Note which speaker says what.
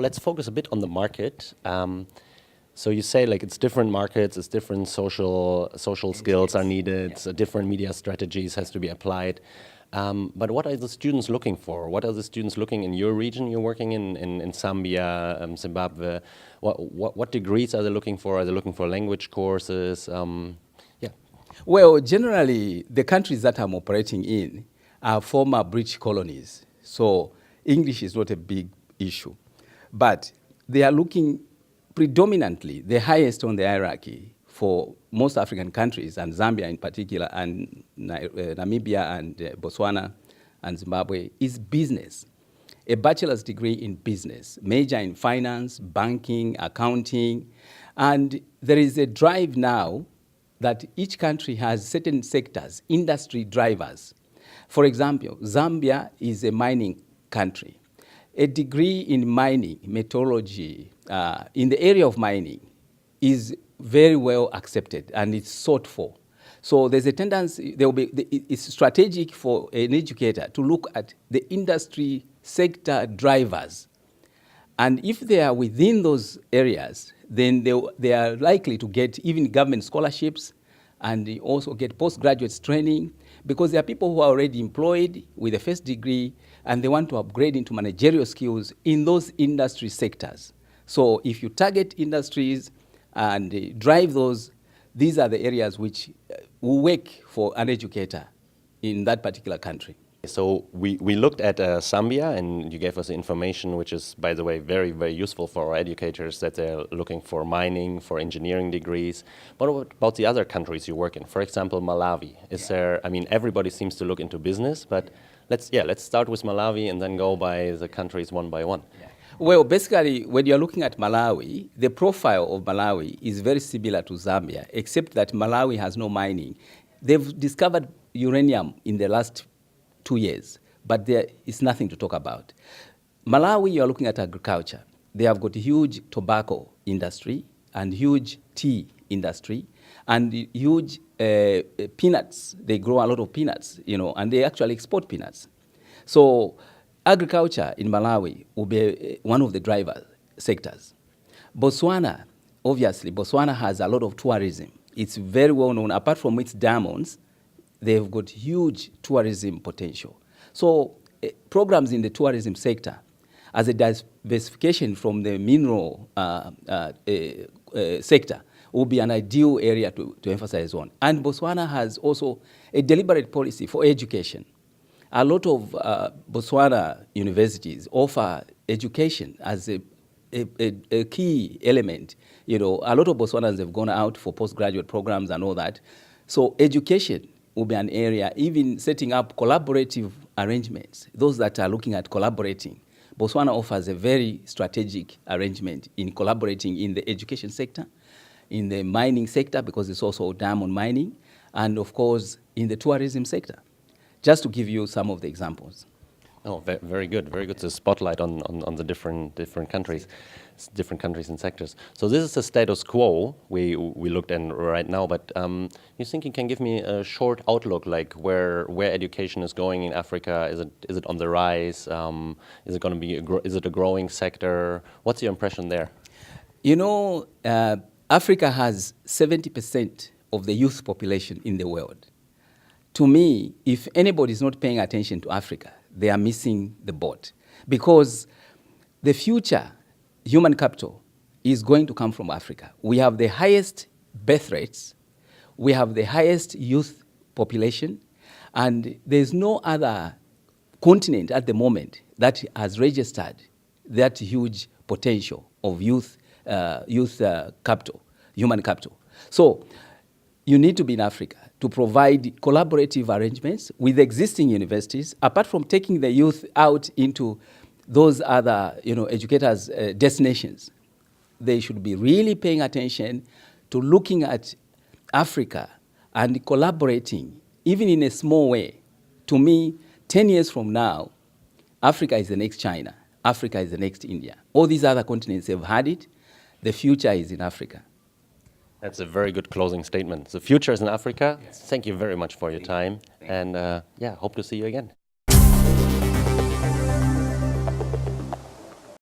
Speaker 1: let's focus a bit on the market. So you say like it's different markets, it's different social skills are needed, so different media strategies has to be applied. But what are the students looking for? What are the students looking in your region you're working in Zambia, Zimbabwe? What degrees are they looking for? Are they looking for language courses?
Speaker 2: Well, generally, the countries that I'm operating in are former British colonies. So English is not a big issue. But they are looking predominantly, the highest on the hierarchy for most African countries, and Zambia in particular, and Namibia and Botswana and Zimbabwe, is business. A bachelor's degree in business, major in finance, banking, accounting. And there is a drive now that each country has certain sectors, industry drivers. For example, Zambia is a mining country. A degree in mining, metallurgy, in the area of mining is very well accepted and it's sought for. So there's a tendency, it's strategic for an educator to look at the industry sector drivers. And if they are within those areas, then they are likely to get even government scholarships and they also get postgraduate training, because there are people who are already employed with a first degree and they want to upgrade into managerial skills in those industry sectors. So if you target industries and drive those, these are the areas which will work for an educator in that particular country.
Speaker 1: So we looked at Zambia, and you gave us information which is, by the way, very, very useful for our educators, that they're looking for mining, for engineering degrees. But what about the other countries you work in? For example, Malawi. Is there, I mean, everybody seems to look into business, but let's start with Malawi and then go by the countries one by one.
Speaker 2: Yeah. Well, basically, when you're looking at Malawi, the profile of Malawi is very similar to Zambia, except that Malawi has no mining. They've discovered uranium in the last 2 years, but there is nothing to talk about. Malawi, you're looking at agriculture. They have got a huge tobacco industry and huge tea industry and huge peanuts. They grow a lot of peanuts, you know, and they actually export peanuts. So agriculture in Malawi will be one of the driver sectors. Botswana, obviously, Botswana has a lot of tourism. It's very well known. Apart from its diamonds, they've got huge tourism potential. So programs in the tourism sector as a diversification from the mineral sector will be an ideal area to emphasize on. And Botswana has also a deliberate policy for education. A lot of Botswana universities offer education as a key element. You know, a lot of Botswanans have gone out for postgraduate programs and all that. So education will be an area, even setting up collaborative arrangements, those that are looking at collaborating. Botswana offers a very strategic arrangement in collaborating in the education sector, in the mining sector, because it's also diamond mining, and of course, in the tourism sector. Just to give you some of the examples.
Speaker 1: Oh, very good, very good. To spotlight on the different countries and sectors. So this is the status quo we looked at right now. But you think you can give me a short outlook, like where education is going in Africa? Is it on the rise? Is it going to be is it a growing sector? What's your impression there?
Speaker 2: You know, Africa has 70% of the youth population in the world. To me, if anybody is not paying attention to Africa, they are missing the boat, because the future human capital is going to come from Africa. We have the highest birth rates, we have the highest youth population, and there's no other continent at the moment that has registered that huge potential of youth capital, human capital. So you need to be in Africa to provide collaborative arrangements with existing universities, apart from taking the youth out into those other, educators' destinations. They should be really paying attention to looking at Africa and collaborating, even in a small way. To me, 10 years from now, Africa is the next China. Africa is the next India. All these other continents have had it. The future is in Africa.
Speaker 1: That's a very good closing statement. The future is in Africa. Yes. Thank you very much for your time. And hope to see you again.